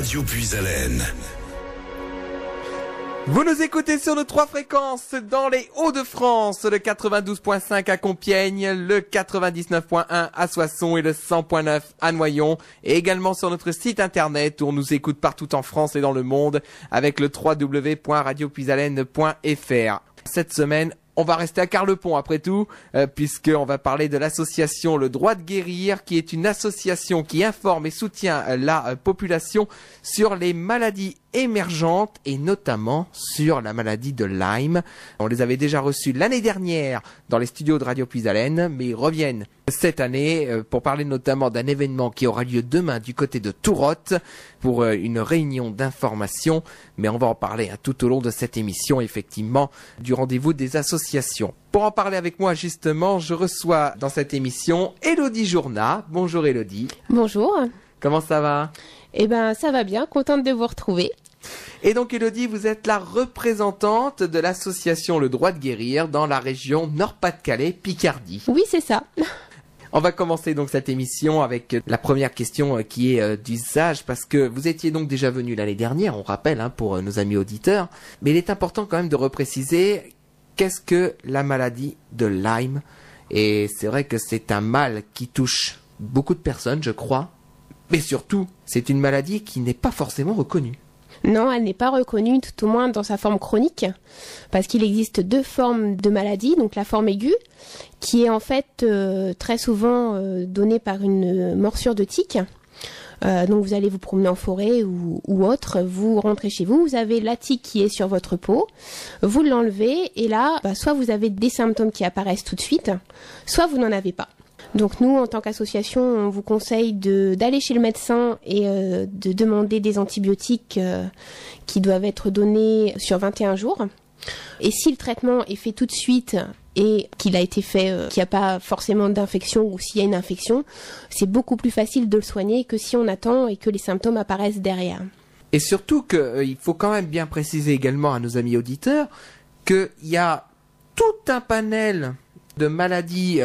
Radio Puisalène. Vous nous écoutez sur nos 3 fréquences dans les Hauts-de-France, le 92.5 à Compiègne, le 99.1 à Soissons et le 100.9 à Noyon, et également sur notre site internet où on nous écoute partout en France et dans le monde avec le www.radiopuisalène.fr. Cette semaine, on va rester à Carlepont après tout, puisqu'on va parler de l'association Le Droit de Guérir, qui est une association qui informe et soutient la population sur les maladies émergentes et notamment sur la maladie de Lyme. On les avait déjà reçus l'année dernière dans les studios de Radio Puisalène, mais ils reviennent cette année pour parler notamment d'un événement qui aura lieu demain du côté de Tourotte pour une réunion d'information. Mais on va en parler tout au long de cette émission, effectivement, du rendez-vous des associations. Pour en parler avec moi, justement, je reçois dans cette émission Élodie Journat. Bonjour Élodie. Bonjour. Comment ça va ? Eh ben, ça va bien, contente de vous retrouver. Et donc Élodie, vous êtes la représentante de l'association Le Droit de Guérir dans la région Nord-Pas-de-Calais-Picardie. Oui, c'est ça. On va commencer donc cette émission avec la première question qui est d'usage, parce que vous étiez donc déjà venu l'année dernière, on rappelle, pour nos amis auditeurs, mais il est important quand même de repréciser qu'est-ce que la maladie de Lyme. Et c'est vrai que c'est un mal qui touche beaucoup de personnes, je crois, mais surtout, c'est une maladie qui n'est pas forcément reconnue. Non, elle n'est pas reconnue, tout au moins dans sa forme chronique, parce qu'il existe 2 formes de maladie. Donc la forme aiguë, qui est en fait très souvent donnée par une morsure de tique. Donc vous allez vous promener en forêt ou autre, vous rentrez chez vous, vous avez la tique qui est sur votre peau, vous l'enlevez et là, soit vous avez des symptômes qui apparaissent tout de suite, soit vous n'en avez pas. Donc nous, en tant qu'association, on vous conseille d'aller chez le médecin et de demander des antibiotiques qui doivent être donnés sur 21 jours. Et si le traitement est fait tout de suite et qu'il a été fait, qu'il n'y a pas forcément d'infection ou s'il y a une infection, c'est beaucoup plus facile de le soigner que si on attend et que les symptômes apparaissent derrière. Et surtout qu'il faut quand même bien préciser également à nos amis auditeurs qu'il y a tout un panel de maladies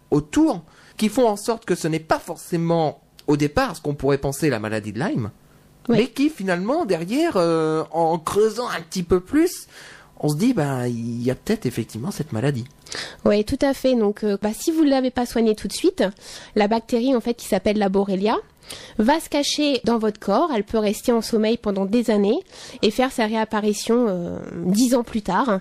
autour qui font en sorte que ce n'est pas forcément au départ ce qu'on pourrait penser la maladie de Lyme, oui, mais qui finalement derrière, en creusant un petit peu plus, on se dit il y a peut-être effectivement cette maladie. Oui, tout à fait. Donc si vous ne l'avez pas soignée tout de suite, la bactérie en fait qui s'appelle la Borrelia va se cacher dans votre corps, elle peut rester en sommeil pendant des années et faire sa réapparition 10 ans plus tard.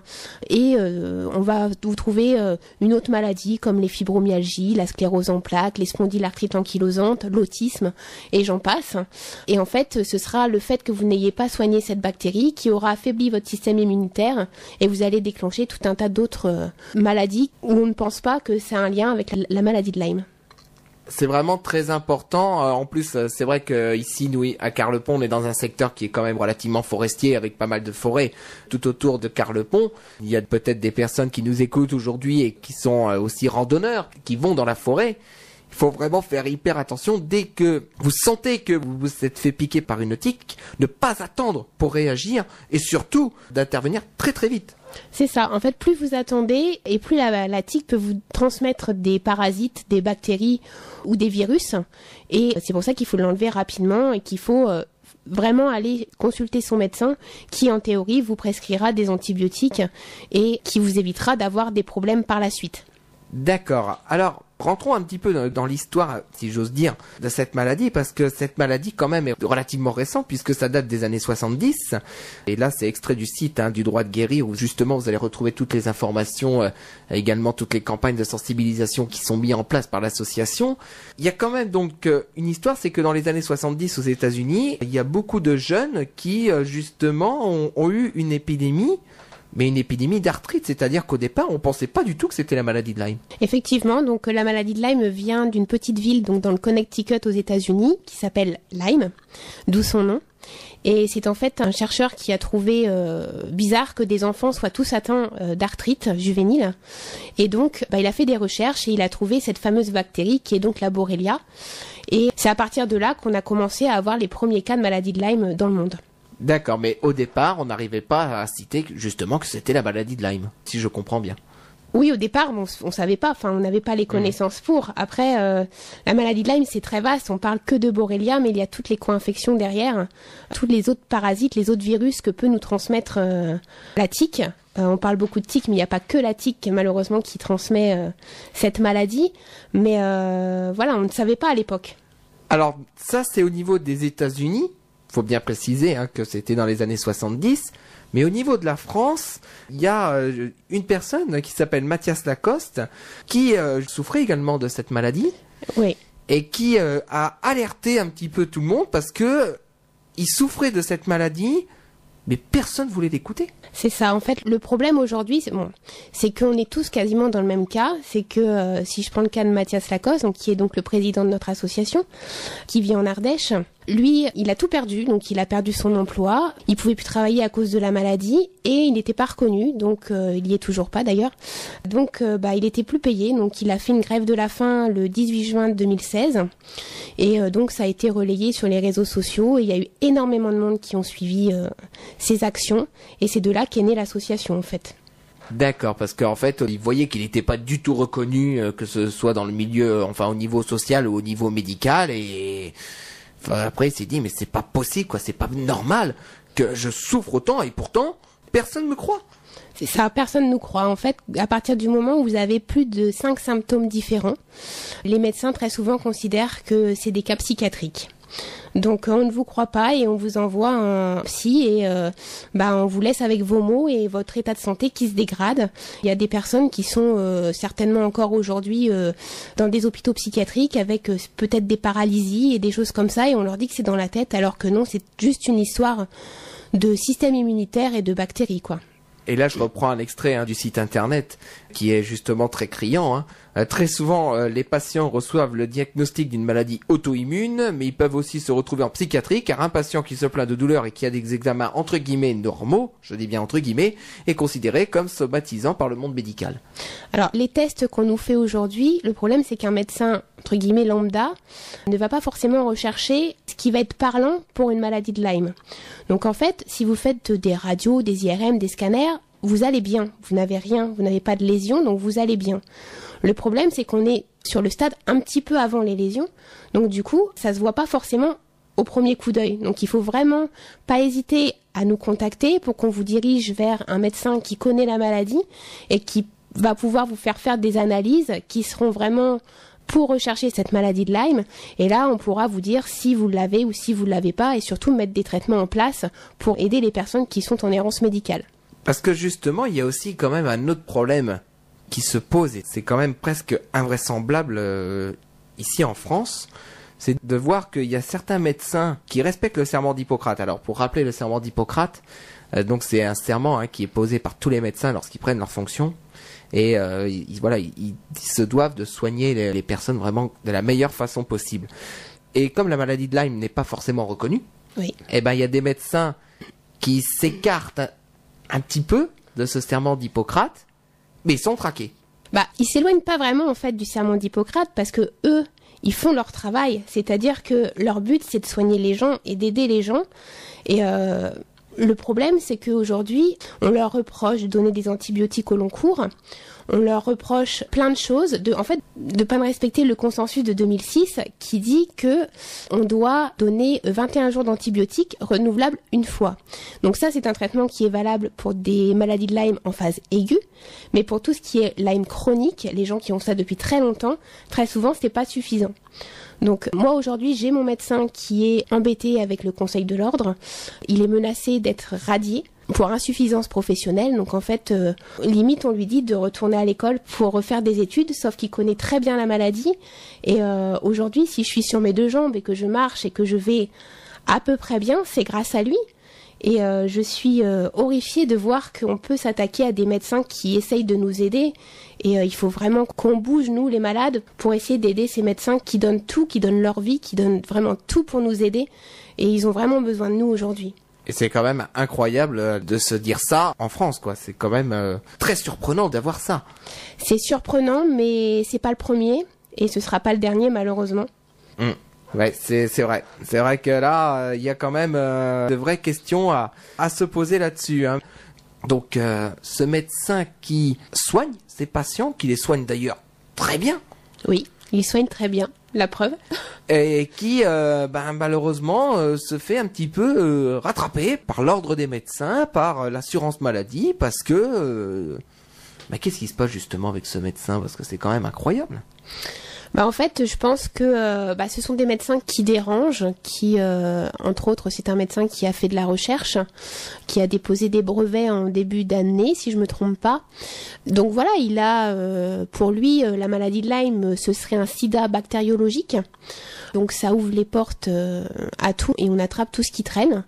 Et on va vous trouver une autre maladie comme les fibromyalgies, la sclérose en plaques, les spondylarthrites ankylosantes, l'autisme et j'en passe. Et en fait, ce sera le fait que vous n'ayez pas soigné cette bactérie qui aura affaibli votre système immunitaire et vous allez déclencher tout un tas d'autres maladies où on ne pense pas que c'est un lien avec la maladie de Lyme. C'est vraiment très important. En plus, c'est vrai que ici, nous, à Carlepont, on est dans un secteur qui est quand même relativement forestier, avec pas mal de forêts tout autour de Carlepont. Il y a peut-être des personnes qui nous écoutent aujourd'hui et qui sont aussi randonneurs, qui vont dans la forêt. Il faut vraiment faire hyper attention dès que vous sentez que vous vous êtes fait piquer par une tique, ne pas attendre pour réagir et surtout d'intervenir très très vite. C'est ça. En fait, plus vous attendez et plus la tique peut vous transmettre des parasites, des bactéries ou des virus. Et c'est pour ça qu'il faut l'enlever rapidement et qu'il faut vraiment aller consulter son médecin qui, en théorie, vous prescrira des antibiotiques et qui vous évitera d'avoir des problèmes par la suite. D'accord. Alors, rentrons un petit peu dans l'histoire, si j'ose dire, de cette maladie, parce que cette maladie, quand même, est relativement récente, puisque ça date des années 70. Et là, c'est extrait du site du Droit de Guérir, où justement, vous allez retrouver toutes les informations, également toutes les campagnes de sensibilisation qui sont mises en place par l'association. Il y a quand même donc une histoire, c'est que dans les années 70 aux États-Unis, il y a beaucoup de jeunes qui, justement, ont eu une épidémie, mais une épidémie d'arthrite, c'est-à-dire qu'au départ, on pensait pas du tout que c'était la maladie de Lyme. Effectivement, donc la maladie de Lyme vient d'une petite ville donc dans le Connecticut aux États-Unis qui s'appelle Lyme, d'où son nom. Et c'est en fait un chercheur qui a trouvé bizarre que des enfants soient tous atteints d'arthrite juvénile. Et donc, il a fait des recherches et il a trouvé cette fameuse bactérie qui est donc la Borrelia. Et c'est à partir de là qu'on a commencé à avoir les premiers cas de maladie de Lyme dans le monde. D'accord, mais au départ, on n'arrivait pas à citer justement que c'était la maladie de Lyme, si je comprends bien. Oui, au départ, on savait pas, enfin, on n'avait pas les connaissances pour. Après, la maladie de Lyme, c'est très vaste. On parle que de Borrelia, mais il y a toutes les co-infections derrière, tous les autres parasites, les autres virus que peut nous transmettre la tique. On parle beaucoup de tique, mais il n'y a pas que la tique, malheureusement, qui transmet cette maladie. Mais voilà, on ne savait pas à l'époque. Alors, ça, c'est au niveau des États-Unis. Faut bien préciser que c'était dans les années 70. Mais au niveau de la France, il y a une personne qui s'appelle Mathias Lacoste qui souffrait également de cette maladie. Oui. Et qui a alerté un petit peu tout le monde parce que il souffrait de cette maladie, mais personne ne voulait l'écouter. C'est ça. En fait, le problème aujourd'hui, c'est qu'on est tous quasiment dans le même cas. C'est que si je prends le cas de Mathias Lacoste, donc qui est donc le président de notre association, qui vit en Ardèche, lui, il a tout perdu. Donc, il a perdu son emploi. Il pouvait plus travailler à cause de la maladie et il n'était pas reconnu. Donc, il y est toujours pas d'ailleurs. Donc, il était plus payé. Donc, il a fait une grève de la faim le 18 juin 2016. Et donc, ça a été relayé sur les réseaux sociaux. Et il y a eu énormément de monde qui ont suivi ses actions. Et c'est de là qu'est née l'association, en fait. D'accord, parce qu'en fait, il voyait qu'il n'était pas du tout reconnu, que ce soit dans le milieu, enfin au niveau social ou au niveau médical, et après il s'est dit mais c'est pas possible, quoi, c'est pas normal que je souffre autant et pourtant personne me croit. C'est ça, personne ne nous croit. En fait, à partir du moment où vous avez plus de 5 symptômes différents, les médecins très souvent considèrent que c'est des cas psychiatriques. Donc on ne vous croit pas et on vous envoie un psy et on vous laisse avec vos maux et votre état de santé qui se dégrade. Il y a des personnes qui sont certainement encore aujourd'hui dans des hôpitaux psychiatriques avec peut-être des paralysies et des choses comme ça et on leur dit que c'est dans la tête alors que non, c'est juste une histoire de système immunitaire et de bactéries, quoi. Et là, je reprends un extrait du site internet qui est justement très criant. Très souvent, les patients reçoivent le diagnostic d'une maladie auto-immune, mais ils peuvent aussi se retrouver en psychiatrie, car un patient qui se plaint de douleur et qui a des examens entre guillemets normaux, je dis bien entre guillemets, est considéré comme somatisant par le monde médical. Alors, les tests qu'on nous fait aujourd'hui, le problème c'est qu'un médecin, entre guillemets lambda, ne va pas forcément rechercher ce qui va être parlant pour une maladie de Lyme. Donc en fait, si vous faites des radios, des IRM, des scanners, vous allez bien, vous n'avez rien, vous n'avez pas de lésions, donc vous allez bien. Le problème, c'est qu'on est sur le stade un petit peu avant les lésions, donc du coup, ça se voit pas forcément au premier coup d'œil. Donc il faut vraiment pas hésiter à nous contacter pour qu'on vous dirige vers un médecin qui connaît la maladie et qui va pouvoir vous faire des analyses qui seront vraiment pour rechercher cette maladie de Lyme. Et là, on pourra vous dire si vous l'avez ou si vous ne l'avez pas et surtout mettre des traitements en place pour aider les personnes qui sont en errance médicale. Parce que justement, il y a aussi quand même un autre problème qui se pose et c'est quand même presque invraisemblable ici en France. C'est de voir qu'il y a certains médecins qui respectent le serment d'Hippocrate. Alors, pour rappeler le serment d'Hippocrate, donc c'est un serment qui est posé par tous les médecins lorsqu'ils prennent leurs fonctions. Et ils se doivent de soigner les personnes vraiment de la meilleure façon possible. Et comme la maladie de Lyme n'est pas forcément reconnue, oui. Il y a des médecins qui s'écartent un petit peu de ce serment d'Hippocrate, mais ils sont traqués. Ils s'éloignent pas vraiment en fait du serment d'Hippocrate parce que eux, ils font leur travail. C'est-à-dire que leur but, c'est de soigner les gens et d'aider les gens. Et le problème, c'est qu'aujourd'hui, on leur reproche de donner des antibiotiques au long cours. On leur reproche plein de choses, de pas respecter le consensus de 2006 qui dit que on doit donner 21 jours d'antibiotiques renouvelables une fois. Donc ça, c'est un traitement qui est valable pour des maladies de Lyme en phase aiguë, mais pour tout ce qui est Lyme chronique, les gens qui ont ça depuis très longtemps, très souvent, c'est pas suffisant. Donc moi aujourd'hui j'ai mon médecin qui est embêté avec le Conseil de l'Ordre. Il est menacé d'être radié pour insuffisance professionnelle. Donc en fait, limite on lui dit de retourner à l'école pour refaire des études, sauf qu'il connaît très bien la maladie. Et aujourd'hui, si je suis sur mes deux jambes et que je marche et que je vais à peu près bien, c'est grâce à lui. Et je suis horrifiée de voir qu'on peut s'attaquer à des médecins qui essayent de nous aider. Et il faut vraiment qu'on bouge, nous, les malades, pour essayer d'aider ces médecins qui donnent tout, qui donnent leur vie, qui donnent vraiment tout pour nous aider. Et ils ont vraiment besoin de nous aujourd'hui. Et c'est quand même incroyable de se dire ça en France, quoi. C'est quand même très surprenant d'avoir ça. C'est surprenant, mais c'est pas le premier. Et ce sera pas le dernier, malheureusement. Ouais, c'est vrai. C'est vrai que là, il y a quand même de vraies questions à se poser là-dessus. Donc, ce médecin qui soigne ces patients, qui les soignent d'ailleurs très bien. Oui, il soigne très bien, la preuve. Et qui, malheureusement, se fait un petit peu rattraper par l'ordre des médecins, par l'assurance maladie, parce que... qu'est-ce qui se passe justement avec ce médecin? Parce que c'est quand même incroyable. En fait, je pense que ce sont des médecins qui dérangent, qui, entre autres, c'est un médecin qui a fait de la recherche, qui a déposé des brevets en début d'année, si je me trompe pas. Donc voilà, il a, pour lui, la maladie de Lyme, ce serait un sida bactériologique. Donc ça ouvre les portes à tout et on attrape tout ce qui traîne.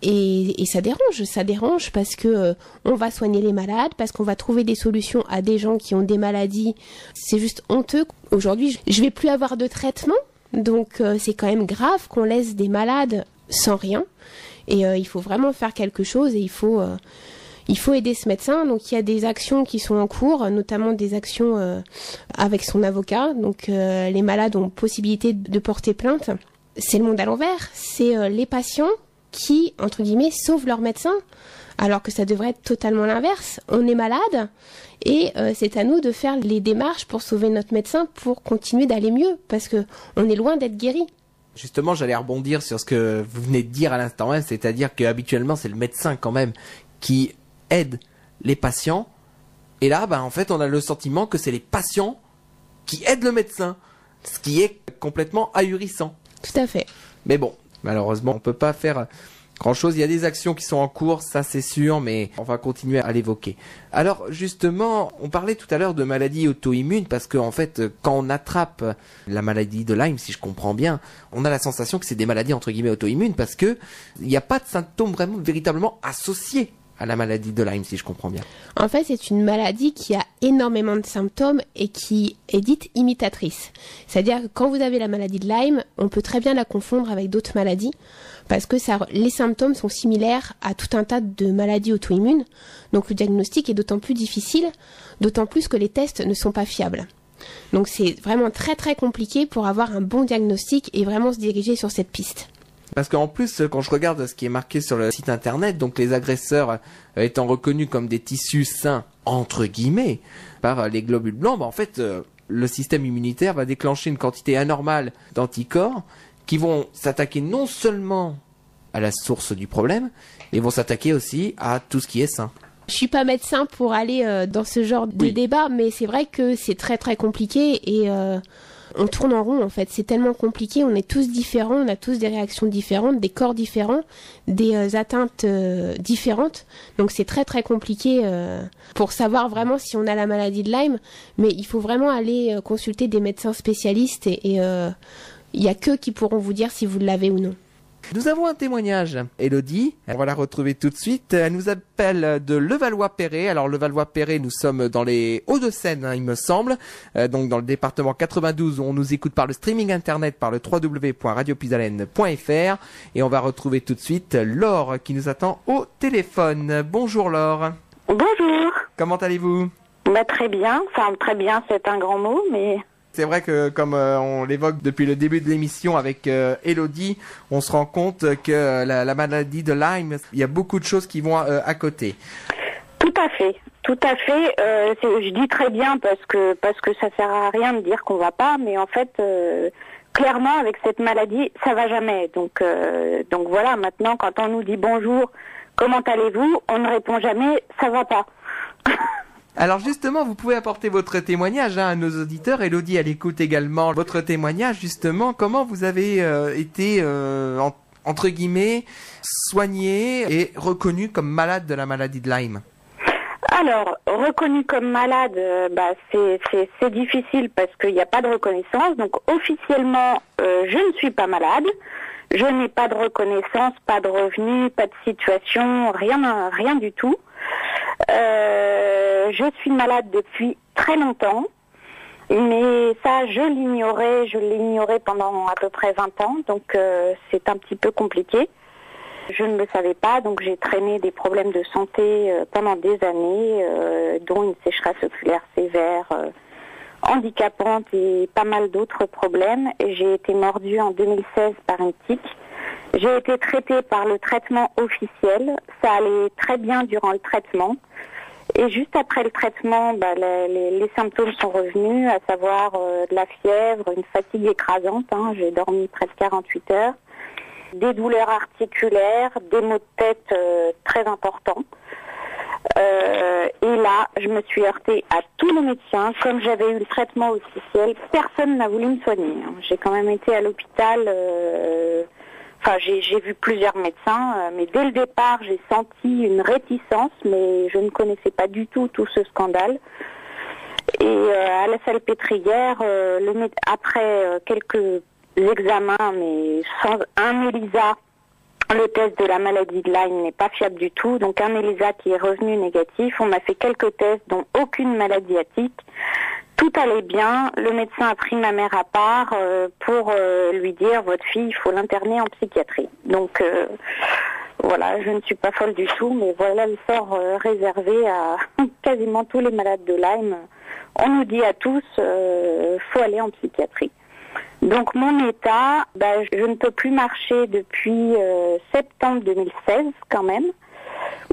Et ça dérange parce que on va soigner les malades, parce qu'on va trouver des solutions à des gens qui ont des maladies. C'est juste honteux. Aujourd'hui, je vais plus avoir de traitement, donc c'est quand même grave qu'on laisse des malades sans rien. Et il faut vraiment faire quelque chose et il faut aider ce médecin. Donc il y a des actions qui sont en cours, notamment des actions avec son avocat. Donc les malades ont possibilité de porter plainte. C'est le monde à l'envers. C'est les patients qui, entre guillemets, sauvent leur médecin, alors que ça devrait être totalement l'inverse. On est malade et c'est à nous de faire les démarches pour sauver notre médecin, pour continuer d'aller mieux, parce que on est loin d'être guéri. Justement, j'allais rebondir sur ce que vous venez de dire à l'instant même, c'est-à-dire qu'habituellement, c'est le médecin quand même qui aide les patients. Et là, en fait, on a le sentiment que c'est les patients qui aident le médecin, ce qui est complètement ahurissant. Tout à fait. Mais bon, malheureusement, on peut pas faire grand-chose. Il y a des actions qui sont en cours, ça c'est sûr, mais on va continuer à l'évoquer. Alors justement, on parlait tout à l'heure de maladies auto-immunes parce que en fait, quand on attrape la maladie de Lyme, si je comprends bien, on a la sensation que c'est des maladies entre guillemets auto-immunes parce que il n'y a pas de symptômes vraiment véritablement associés à la maladie de Lyme, si je comprends bien. En fait, c'est une maladie qui a énormément de symptômes et qui est dite imitatrice. C'est-à-dire que quand vous avez la maladie de Lyme, on peut très bien la confondre avec d'autres maladies parce que les symptômes sont similaires à tout un tas de maladies auto-immunes. Donc le diagnostic est d'autant plus difficile, d'autant plus que les tests ne sont pas fiables. Donc c'est vraiment très très compliqué pour avoir un bon diagnostic et vraiment se diriger sur cette piste. Parce qu'en plus, quand je regarde ce qui est marqué sur le site internet, donc les agresseurs étant reconnus comme des tissus sains, entre guillemets, par les globules blancs, en fait, le système immunitaire va déclencher une quantité anormale d'anticorps qui vont s'attaquer non seulement à la source du problème, mais vont s'attaquer aussi à tout ce qui est sain. Je suis pas médecin pour aller dans ce genre de débat, mais c'est vrai que c'est très très compliqué et on tourne en rond en fait. C'est tellement compliqué, on est tous différents, on a tous des réactions différentes, des corps différents, des atteintes différentes. Donc c'est très très compliqué pour savoir vraiment si on a la maladie de Lyme, mais il faut vraiment aller consulter des médecins spécialistes et il y a qu'eux qui pourront vous dire si vous l'avez ou non. Nous avons un témoignage. Élodie, on va la retrouver tout de suite. Elle nous appelle de Levallois-Perret. Alors Levallois-Perret, nous sommes dans les Hauts-de-Seine, il me semble. Donc dans le département 92, où on nous écoute par le streaming internet, par le www.radiopisalène.fr. Et on va retrouver tout de suite Laure qui nous attend au téléphone. Bonjour Laure. Bonjour. Comment allez-vous? Très bien. Enfin, très bien, c'est un grand mot, mais... C'est vrai que comme on l'évoque depuis le début de l'émission avec Élodie, on se rend compte que la maladie de Lyme, il y a beaucoup de choses qui vont à côté. Tout à fait. Je dis très bien parce que ça sert à rien de dire qu'on va pas, mais en fait, clairement avec cette maladie, ça va jamais. Donc voilà. Maintenant, quand on nous dit bonjour, comment allez-vous, on ne répond jamais, ça va pas. Alors justement, vous pouvez apporter votre témoignage à nos auditeurs. Élodie, elle écoute également votre témoignage. Justement, comment vous avez été, entre guillemets, soigné et reconnu comme malade de la maladie de Lyme? Alors, reconnu comme malade, c'est difficile parce qu'il n'y a pas de reconnaissance. Donc officiellement, je ne suis pas malade. Je n'ai pas de reconnaissance, pas de revenus, pas de situation, rien du tout. Je suis malade depuis très longtemps, mais ça je l'ignorais pendant à peu près 20 ans, donc c'est un petit peu compliqué. Je ne le savais pas, donc j'ai traîné des problèmes de santé pendant des années, dont une sécheresse oculaire sévère, handicapante et pas mal d'autres problèmes. Et j'ai été mordue en 2016 par une tique. J'ai été traitée par le traitement officiel. Ça allait très bien durant le traitement. Et juste après le traitement, les symptômes sont revenus, à savoir de la fièvre, une fatigue écrasante, j'ai dormi près de 48 heures, des douleurs articulaires, des maux de tête très importants. Et là, je me suis heurtée à tous les médecins. Comme j'avais eu le traitement officiel, personne n'a voulu me soigner. J'ai quand même été à l'hôpital, j'ai vu plusieurs médecins, mais dès le départ, j'ai senti une réticence, mais je ne connaissais pas du tout ce scandale. Et à la salpêtrière, après quelques examens, mais sans un ELISA, le test de la maladie de Lyme n'est pas fiable du tout. Donc un ELISA qui est revenu négatif. On m'a fait quelques tests, dont aucune maladie atypique. Tout allait bien. Le médecin a pris ma mère à part pour lui dire votre fille, il faut l'interner en psychiatrie. Donc voilà, je ne suis pas folle du tout, mais voilà le sort réservé à quasiment tous les malades de Lyme. On nous dit à tous, faut aller en psychiatrie. Donc mon état, je ne peux plus marcher depuis septembre 2016 quand même,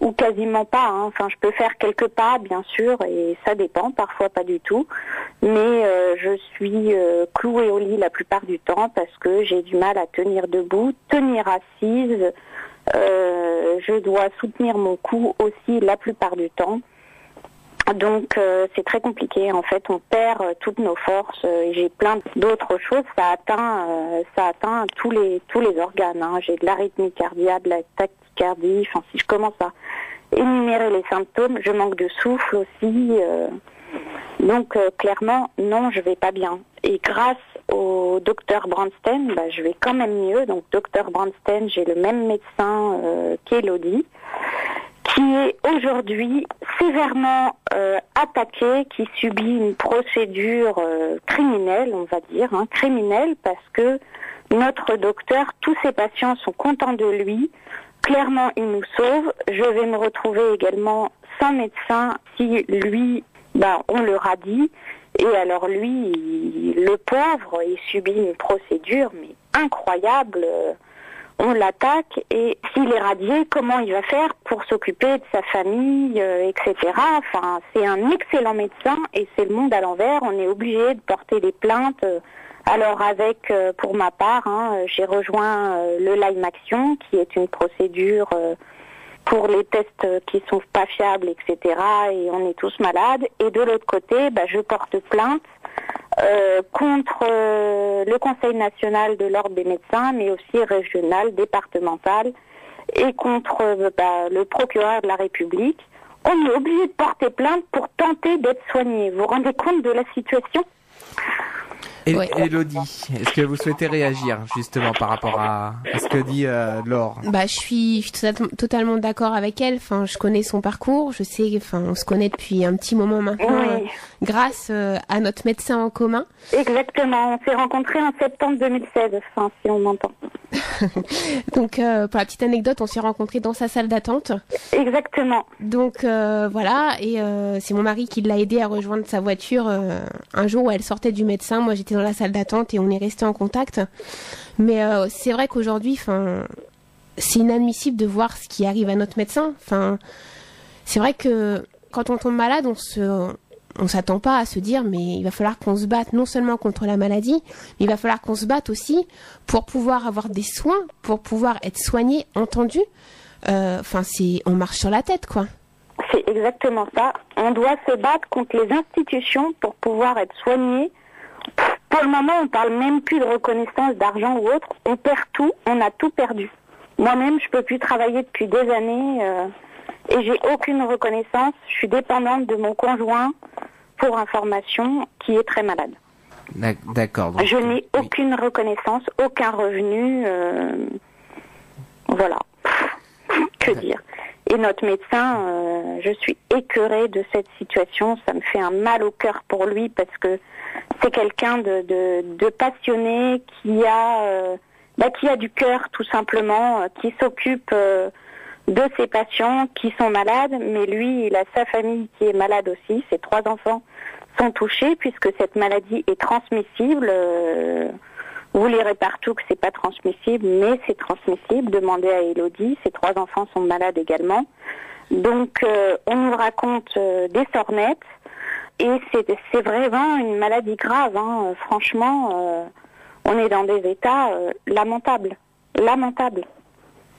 ou quasiment pas. Enfin, je peux faire quelques pas, bien sûr, et ça dépend, parfois pas du tout. Mais je suis clouée au lit la plupart du temps parce que j'ai du mal à tenir debout, tenir assise. Je dois soutenir mon cou aussi la plupart du temps. Donc c'est très compliqué. En fait, on perd toutes nos forces. J'ai plein d'autres choses. Ça atteint tous les organes. J'ai de l'arythmie cardiaque, de la tachycardie. Enfin, si je commence à énumérer les symptômes, je manque de souffle aussi. Donc clairement, non, je vais pas bien. Et grâce au docteur Brandsten, je vais quand même mieux. Donc docteur Brandsten, j'ai le même médecin qu'Elodie, qui est aujourd'hui sévèrement attaqué, qui subit une procédure criminelle, on va dire, criminelle, parce que notre docteur, tous ses patients sont contents de lui. Clairement, il nous sauve. Je vais me retrouver également sans médecin si lui, on le radie. Et alors lui, le pauvre, il subit une procédure mais incroyable. On l'attaque et s'il est radié, comment il va faire pour s'occuper de sa famille, etc. Enfin, c'est un excellent médecin et c'est le monde à l'envers. On est obligé de porter des plaintes. Alors pour ma part, j'ai rejoint le Lyme Action, qui est une procédure pour les tests qui sont pas fiables, etc. Et on est tous malades. Et de l'autre côté, je porte plainte contre le Conseil national de l'ordre des médecins, mais aussi régional, départemental, et contre le procureur de la République. On est obligé de porter plainte pour tenter d'être soigné. Vous vous rendez compte de la situation ? Oui. Elodie, est-ce que vous souhaitez réagir justement par rapport à ce que dit Laure ? Je suis totalement d'accord avec elle. Enfin, je connais son parcours. Je sais, on se connaît depuis un petit moment maintenant, grâce à notre médecin en commun. Exactement. On s'est rencontrés en septembre 2016. Enfin, si on m'entend. Donc, pour la petite anecdote, on s'est rencontrés dans sa salle d'attente. Exactement. Donc voilà, et c'est mon mari qui l'a aidé à rejoindre sa voiture un jour où elle sortait du médecin. Moi, j'étais dans la salle d'attente et on est resté en contact. Mais c'est vrai qu'aujourd'hui, c'est inadmissible de voir ce qui arrive à notre médecin. C'est vrai que quand on tombe malade, on s'attend pas à se dire mais il va falloir qu'on se batte non seulement contre la maladie, mais il va falloir qu'on se batte aussi pour pouvoir avoir des soins, pour pouvoir être soigné, entendu. On marche sur la tête, quoi. C'est exactement ça. On doit se battre contre les institutions pour pouvoir être soigné. Pour le moment, on parle même plus de reconnaissance d'argent ou autre. On perd tout, on a tout perdu. Moi-même, je peux plus travailler depuis des années et j'ai aucune reconnaissance. Je suis dépendante de mon conjoint, pour information, qui est très malade. D'accord. Je n'ai aucune reconnaissance, aucun revenu. Voilà. Que dire ? Et notre médecin, je suis écœurée de cette situation. Ça me fait un mal au cœur pour lui parce que c'est quelqu'un de passionné qui a du cœur tout simplement, qui s'occupe de ses patients qui sont malades. Mais lui, il a sa famille qui est malade aussi. Ses 3 enfants sont touchés puisque cette maladie est transmissible. Vous lirez partout que c'est pas transmissible, mais c'est transmissible. Demandez à Elodie, ses 3 enfants sont malades également. Donc on nous raconte des sornettes et c'est vraiment une maladie grave. Hein. Franchement, on est dans des états lamentables.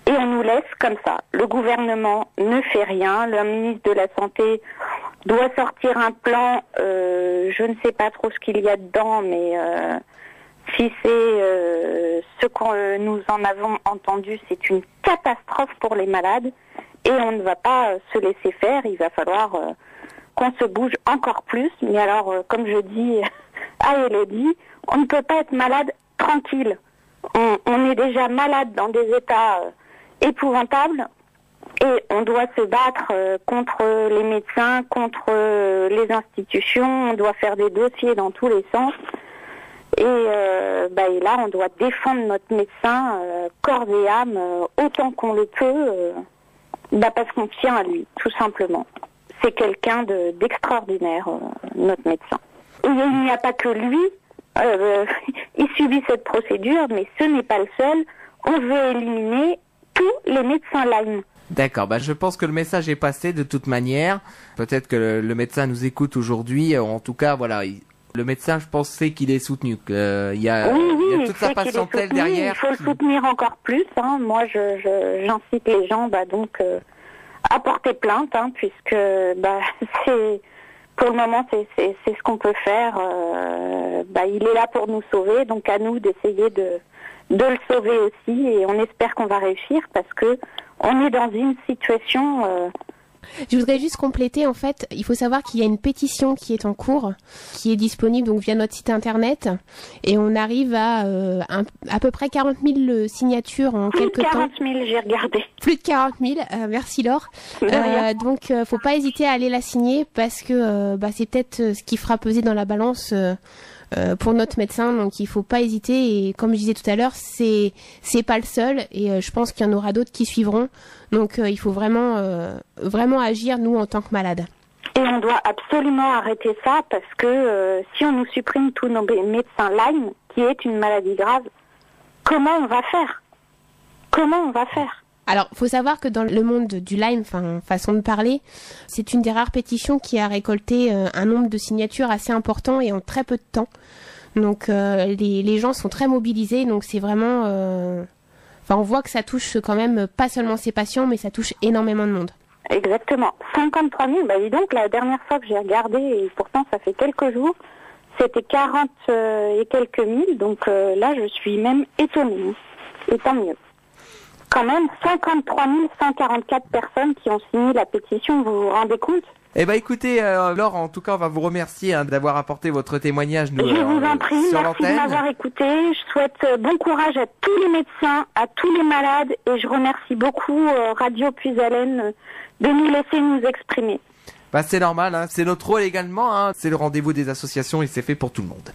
Et on nous laisse comme ça. Le gouvernement ne fait rien. Le ministre de la Santé doit sortir un plan. Je ne sais pas trop ce qu'il y a dedans, mais si c'est ce que nous en avons entendu, c'est une catastrophe pour les malades. Et on ne va pas se laisser faire. Il va falloir qu'on se bouge encore plus. Mais alors, comme je dis à Elodie, on ne peut pas être malade tranquille. On est déjà malade dans des états épouvantables et on doit se battre contre les médecins, contre les institutions. On doit faire des dossiers dans tous les sens. Et là, on doit défendre notre médecin corps et âme autant qu'on le peut, parce qu'on tient à lui, tout simplement. C'est quelqu'un d'extraordinaire, notre médecin. Et il n'y a pas que lui. Il subit cette procédure, mais ce n'est pas le seul. On veut éliminer tous les médecins Lyme. D'accord, je pense que le message est passé de toute manière. Peut-être que le médecin nous écoute aujourd'hui. En tout cas, voilà, le médecin, je pense, sait qu'il est soutenu. Il y a toute sa patientèle derrière. Il faut le soutenir encore plus. Hein. Moi, j'incite les gens à porter plainte, hein, puisque c'est... Pour le moment, c'est ce qu'on peut faire. Il est là pour nous sauver, donc à nous d'essayer de le sauver aussi. Et on espère qu'on va réussir parce que on est dans une situation. Je voudrais juste compléter, en fait, il faut savoir qu'il y a une pétition qui est en cours, qui est disponible donc via notre site internet, et on arrive à peu près 40 000 signatures en quelques temps. Plus de 40 000, j'ai regardé. Plus de 40 000, merci Laure. Donc, faut pas hésiter à aller la signer parce que c'est peut-être ce qui fera peser dans la balance pour notre médecin, donc il faut pas hésiter. Et comme je disais tout à l'heure, c'est pas le seul, et je pense qu'il y en aura d'autres qui suivront. Donc il faut vraiment agir, nous, en tant que malades. Et on doit absolument arrêter ça parce que si on nous supprime tous nos médecins Lyme, qui est une maladie grave, comment on va faire? Alors, faut savoir que dans le monde du Lyme, façon de parler, c'est une des rares pétitions qui a récolté un nombre de signatures assez important et en très peu de temps. Donc les gens sont très mobilisés, donc c'est vraiment... on voit que ça touche quand même pas seulement ses patients, mais ça touche énormément de monde. Exactement. 53 000, dis donc, la dernière fois que j'ai regardé, et pourtant ça fait quelques jours, c'était 40 et quelques mille, donc là je suis même étonnée. Et tant mieux. Quand même, 53 144 personnes qui ont signé la pétition, vous vous rendez compte ? Écoutez, Laure, en tout cas, on va vous remercier d'avoir apporté votre témoignage je vous en prie, merci de m'avoir écouté. Je souhaite bon courage à tous les médecins, à tous les malades, et je remercie beaucoup Radio Puisalène de nous laisser nous exprimer. C'est normal, hein, c'est notre rôle également, hein, c'est le rendez-vous des associations et c'est fait pour tout le monde.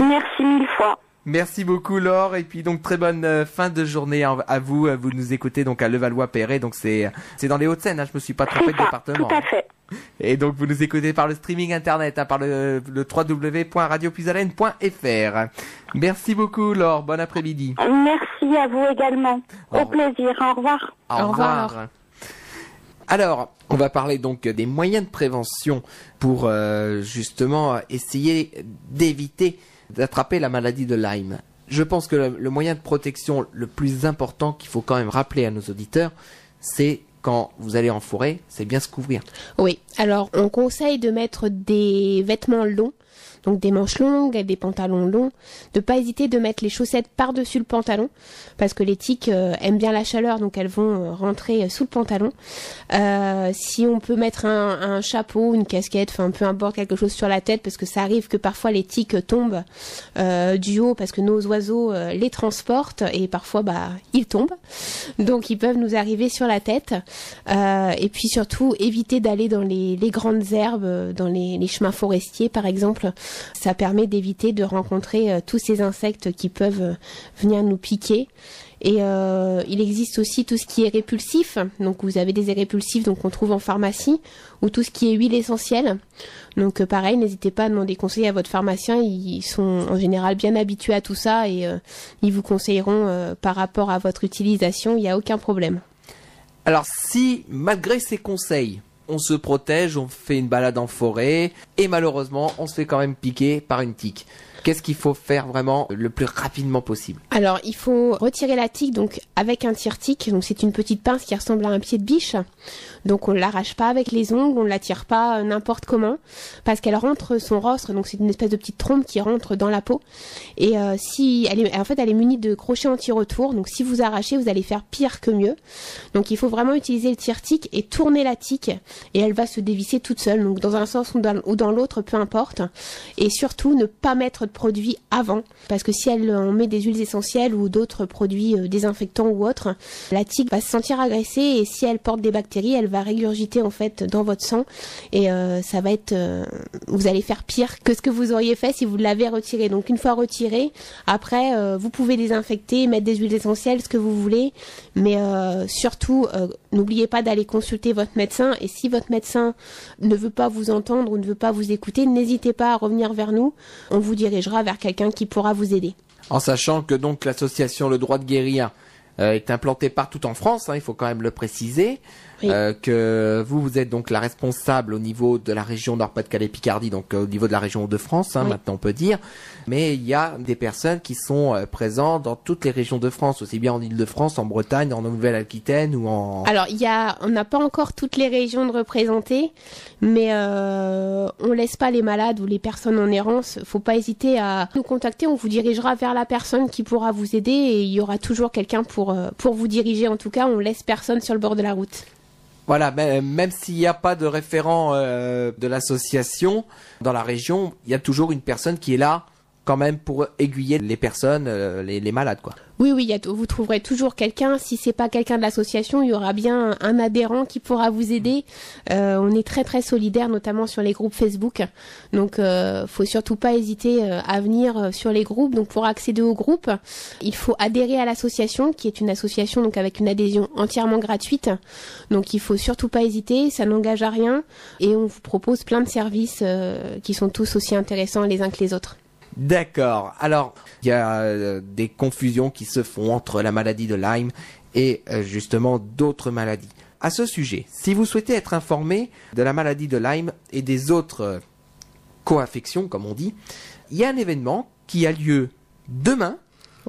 Merci mille fois. Merci beaucoup Laure, et puis donc très bonne fin de journée à vous. Vous nous écoutez donc à Levallois-Perret, donc c'est dans les Hauts-de-Seine, hein, je me suis pas trompé de département. Tout à fait. Et donc vous nous écoutez par le streaming internet, par le www.radiopuisalène.fr. Merci beaucoup Laure, bon après-midi. Merci à vous également. Au plaisir, au revoir. Au revoir. Alors, on va parler donc des moyens de prévention pour justement essayer d'éviter d'attraper la maladie de Lyme. Je pense que le moyen de protection le plus important qu'il faut quand même rappeler à nos auditeurs, c'est quand vous allez en forêt, c'est bien se couvrir. Oui, alors on conseille de mettre des vêtements longs, donc des manches longues, des pantalons longs, de pas hésiter de mettre les chaussettes par-dessus le pantalon, parce que les tiques aiment bien la chaleur, donc elles vont rentrer sous le pantalon. Si on peut mettre un chapeau, une casquette, peu importe, quelque chose sur la tête, parce que ça arrive que parfois les tiques tombent du haut, parce que nos oiseaux les transportent, et parfois ils tombent, donc ils peuvent nous arriver sur la tête. Et puis surtout, éviter d'aller dans les grandes herbes, dans les chemins forestiers par exemple. Ça permet d'éviter de rencontrer tous ces insectes qui peuvent venir nous piquer. Et il existe aussi tout ce qui est répulsif. Donc vous avez des répulsifs qu'on trouve en pharmacie, ou tout ce qui est huile essentielle. Donc pareil, n'hésitez pas à demander conseil à votre pharmacien. Ils sont en général bien habitués à tout ça, et ils vous conseilleront par rapport à votre utilisation. Il n'y a aucun problème. Alors si, malgré ces conseils, on se protège, on fait une balade en forêt, et malheureusement, on se fait quand même piquer par une tique, qu'est-ce qu'il faut faire vraiment le plus rapidement possible? Alors, il faut retirer la tique donc avec un tire-tique. Donc, c'est une petite pince qui ressemble à un pied de biche. Donc, on l'arrache pas avec les ongles, on la tire pas n'importe comment, parce qu'elle rentre son rostre. Donc, c'est une espèce de petite trompe qui rentre dans la peau. Et si elle est munie de crochets anti-retour. Donc, si vous arrachez, vous allez faire pire que mieux. Donc, il faut vraiment utiliser le tire-tique et tourner la tique, et elle va se dévisser toute seule. Donc, dans un sens ou dans l'autre, peu importe. Et surtout, ne pas mettre de produits avant, parce que si on met des huiles essentielles ou d'autres produits désinfectants ou autres, la tique va se sentir agressée, et si elle porte des bactéries, elle va régurgiter en fait dans votre sang, et ça va être vous allez faire pire que ce que vous auriez fait si vous l'avez retiré. Donc une fois retiré, après vous pouvez désinfecter, mettre des huiles essentielles, ce que vous voulez, mais surtout n'oubliez pas d'aller consulter votre médecin, et si votre médecin ne veut pas vous entendre ou ne veut pas vous écouter, n'hésitez pas à revenir vers nous, on vous dirigera vers quelqu'un qui pourra vous aider. En sachant que donc l'association Le Droit de Guérir est implantée partout en France, il faut quand même le préciser, oui. Que vous êtes donc la responsable au niveau de la région Nord-Pas-de-Calais-Picardie, donc au niveau de la région de France, oui. Maintenant on peut dire, mais il y a des personnes qui sont présentes dans toutes les régions de France, aussi bien en Île-de-France, en Bretagne, en Nouvelle-Aquitaine ou en... Alors on n'a pas encore toutes les régions de représenter, mais on laisse pas les malades ou les personnes en errance, faut pas hésiter à nous contacter, on vous dirigera vers la personne qui pourra vous aider, et il y aura toujours quelqu'un pour vous diriger. En tout cas, on laisse personne sur le bord de la route. Voilà, même s'il n'y a pas de référent de l'association dans la région, il y a toujours une personne qui est là quand même pour aiguiller les personnes, les malades, quoi. Oui, vous trouverez toujours quelqu'un. Si c'est pas quelqu'un de l'association, il y aura bien un adhérent qui pourra vous aider. On est très très solidaires, notamment sur les groupes Facebook. Donc, faut surtout pas hésiter à venir sur les groupes. Donc, pour accéder au groupe, il faut adhérer à l'association, qui est une association donc avec une adhésion entièrement gratuite. Donc, il faut surtout pas hésiter. Ça n'engage à rien, et on vous propose plein de services qui sont tous aussi intéressants les uns que les autres. D'accord. Alors, il y a des confusions qui se font entre la maladie de Lyme et justement d'autres maladies. À ce sujet, si vous souhaitez être informé de la maladie de Lyme et des autres co-infections, comme on dit, il y a un événement qui a lieu demain.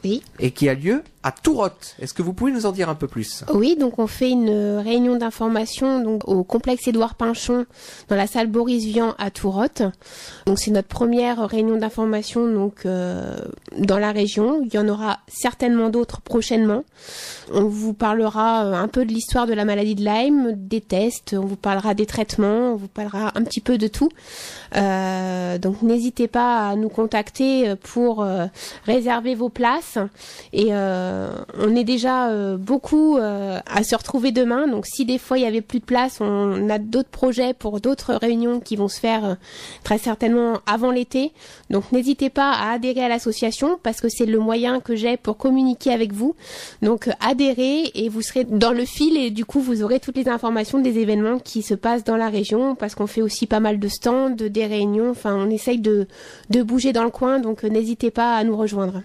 Oui. Et qui a lieu à Tourotte. Est-ce que vous pouvez nous en dire un peu plus? Oui, donc on fait une réunion d'information donc au complexe Édouard Pinchon dans la salle Boris Vian à Tourotte. Donc c'est notre première réunion d'information donc dans la région. Il y en aura certainement d'autres prochainement. On vous parlera un peu de l'histoire de la maladie de Lyme, des tests, on vous parlera des traitements, on vous parlera un petit peu de tout. Donc n'hésitez pas à nous contacter pour réserver vos places, et on est déjà beaucoup à se retrouver demain. Donc si des fois il y avait plus de place, on a d'autres projets pour d'autres réunions qui vont se faire très certainement avant l'été. Donc n'hésitez pas à adhérer à l'association, parce que c'est le moyen que j'ai pour communiquer avec vous. Donc adhérez et vous serez dans le fil, et du coup vous aurez toutes les informations des événements qui se passent dans la région, parce qu'on fait aussi pas mal de stands, des réunions, enfin on essaye de bouger dans le coin, donc n'hésitez pas à nous rejoindre.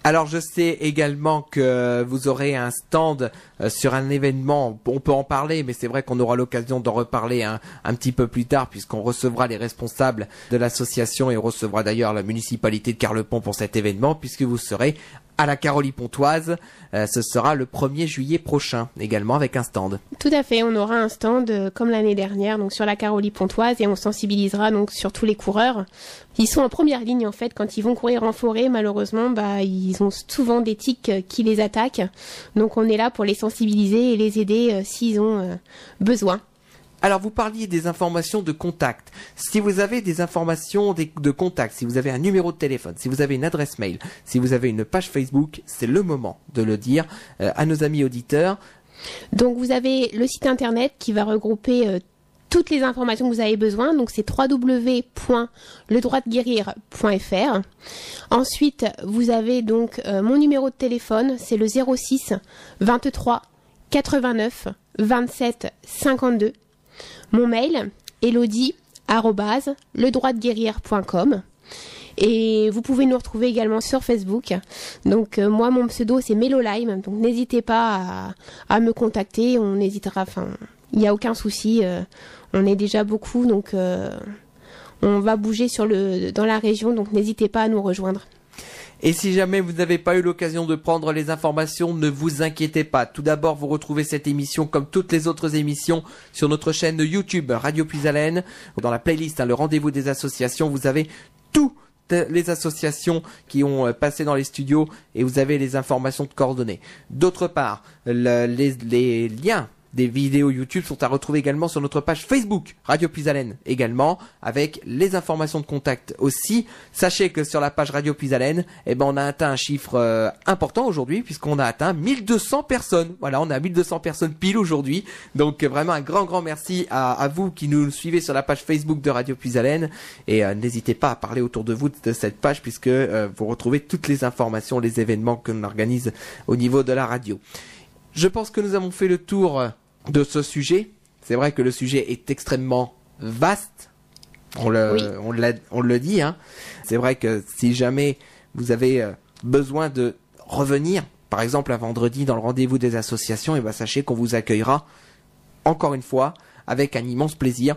Alors je sais également que vous aurez un stand sur un événement, on peut en parler, mais c'est vrai qu'on aura l'occasion d'en reparler un petit peu plus tard, puisqu'on recevra les responsables de l'association, et on recevra d'ailleurs la municipalité de Carlepont pour cet événement, puisque vous serez à la Carolie Pontoise. Ce sera le 1er juillet prochain, également avec un stand. Tout à fait, on aura un stand comme l'année dernière, donc sur la Carolie Pontoise, et on sensibilisera donc sur tous les coureurs. Ils sont en première ligne en fait quand ils vont courir en forêt. Malheureusement, ils ont souvent des tiques qui les attaquent. Donc on est là pour les sensibiliser et les aider s'ils ont besoin. Alors vous parliez des informations de contact. Si vous avez des informations de contact, si vous avez un numéro de téléphone, si vous avez une adresse mail, si vous avez une page Facebook, c'est le moment de le dire à nos amis auditeurs. Donc vous avez le site internet qui va regrouper toutes les informations que vous avez besoin. Donc c'est www.ledroitdeguérir.fr. Ensuite, vous avez donc mon numéro de téléphone, c'est le 06 23 89 27 52. Mon mail, elodie@ledroitdeguérir.com. Et vous pouvez nous retrouver également sur Facebook. Donc moi, mon pseudo, c'est Mélolime. Donc n'hésitez pas à me contacter. On n'hésitera, enfin, il n'y a aucun souci. On est déjà beaucoup, donc on va bouger dans la région. Donc n'hésitez pas à nous rejoindre. Et si jamais vous n'avez pas eu l'occasion de prendre les informations, ne vous inquiétez pas. Tout d'abord, vous retrouvez cette émission comme toutes les autres émissions sur notre chaîne YouTube Radio Puis-Haleine. Dans la playlist, le rendez-vous des associations, vous avez toutes les associations qui ont passé dans les studios et vous avez les informations de coordonnées. D'autre part, les liens des vidéos YouTube sont à retrouver également sur notre page Facebook Radio Puis-Haleine également, avec les informations de contact aussi. Sachez que sur la page Radio Puis-Haleine, on a atteint un chiffre important aujourd'hui, puisqu'on a atteint 1200 personnes. Voilà, on a 1200 personnes pile aujourd'hui. Donc vraiment un grand merci à vous qui nous suivez sur la page Facebook de Radio Puis-Haleine. Et n'hésitez pas à parler autour de vous de cette page, puisque vous retrouvez toutes les informations, les événements que l'on organise au niveau de la radio. Je pense que nous avons fait le tour de ce sujet. C'est vrai que le sujet est extrêmement vaste. On le dit, hein. C'est vrai que si jamais vous avez besoin de revenir, par exemple un vendredi dans le rendez-vous des associations, sachez qu'on vous accueillera encore une fois avec un immense plaisir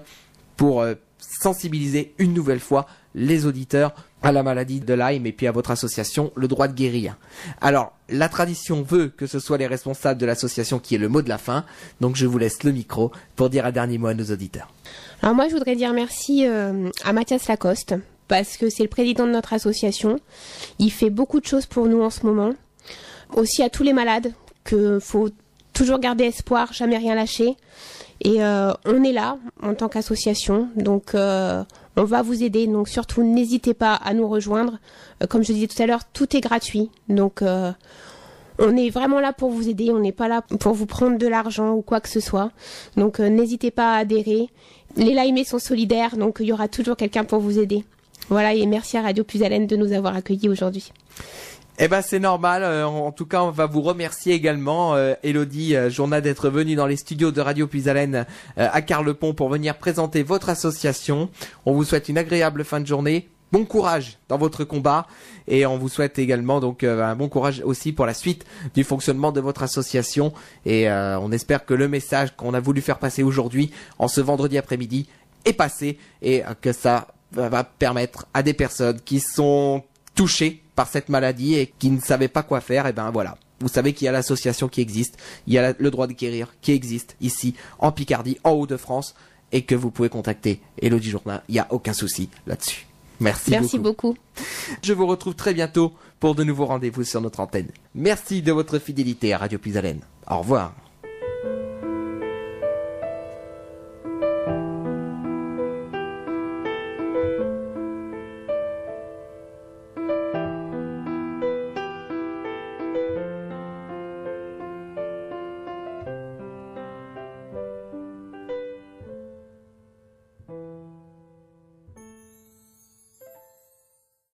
pour sensibiliser une nouvelle fois les auditeurs à la maladie de Lyme et puis à votre association, le droit de guérir. Alors, la tradition veut que ce soit les responsables de l'association qui aient le mot de la fin, donc je vous laisse le micro pour dire un dernier mot à nos auditeurs. Alors moi, je voudrais dire merci à Mathias Lacoste, parce que c'est le président de notre association. Il fait beaucoup de choses pour nous en ce moment. Aussi à tous les malades, que faut toujours garder espoir, jamais rien lâcher. Et on est là en tant qu'association, donc on va vous aider. Donc surtout, n'hésitez pas à nous rejoindre. Comme je disais tout à l'heure, tout est gratuit. Donc on est vraiment là pour vous aider. On n'est pas là pour vous prendre de l'argent ou quoi que ce soit. Donc n'hésitez pas à adhérer. Les Lymés sont solidaires, donc il y aura toujours quelqu'un pour vous aider. Voilà, et merci à Radio Puis-Haleine de nous avoir accueillis aujourd'hui. C'est normal. En tout cas, on va vous remercier également, Élodie Journa, d'être venue dans les studios de Radio Puis-Haleine à Carlepont pour venir présenter votre association. On vous souhaite une agréable fin de journée. Bon courage dans votre combat et on vous souhaite également donc un bon courage aussi pour la suite du fonctionnement de votre association. Et on espère que le message qu'on a voulu faire passer aujourd'hui, en ce vendredi après-midi, est passé et que ça va permettre à des personnes qui sont touchées par cette maladie et qui ne savaient pas quoi faire, voilà. Vous savez qu'il y a l'association qui existe, il y a le droit de guérir qui existe ici en Picardie, en Hauts-de-France, et que vous pouvez contacter Élodie Journa, il n'y a aucun souci là-dessus. Merci beaucoup. Je vous retrouve très bientôt pour de nouveaux rendez-vous sur notre antenne. Merci de votre fidélité à Radio Puis-Haleine. Au revoir.